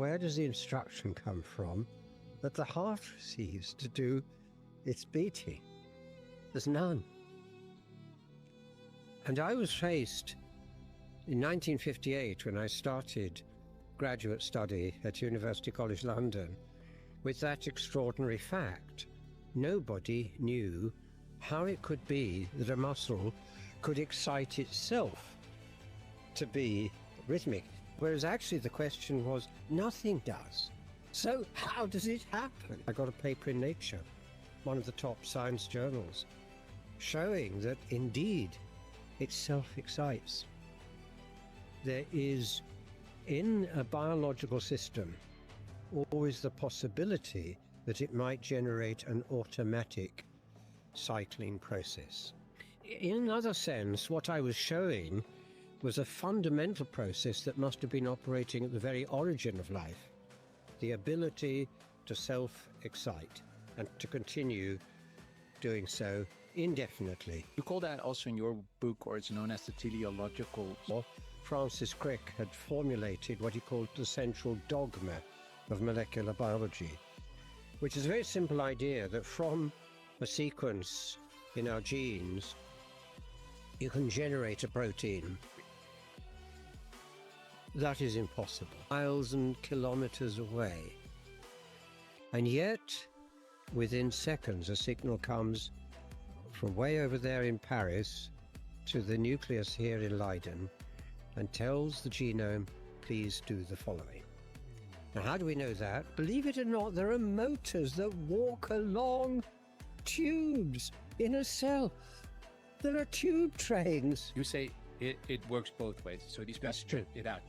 where does the instruction come from that the heart receives to do its beating? There's none. And I was faced in 1958, when I started graduate study at University College London, with that extraordinary fact. Nobody knew how it could be that a muscle could excite itself to be rhythmic, whereas actually the question was, nothing does. So how does it happen? I got a paper in Nature, one of the top science journals, showing that indeed it self-excites. There is, in a biological system, always the possibility that it might generate an automatic cycling process. In another sense, what I was showing was a fundamental process that must have been operating at the very origin of life, the ability to self-excite and to continue doing so indefinitely. You call that also in your book, or it's known as the teleological. Well, Francis Crick had formulated what he called the central dogma of molecular biology, which is a very simple idea that from a sequence in our genes, you can generate a protein. That is impossible, miles and kilometers away. And yet, within seconds, a signal comes from way over there in Paris to the nucleus here in Leiden and tells the genome, please do the following. Now, how do we know that? Believe it or not, there are motors that walk along tubes in a cell. There are tube trains. You say it works both ways, so these That's true. it out.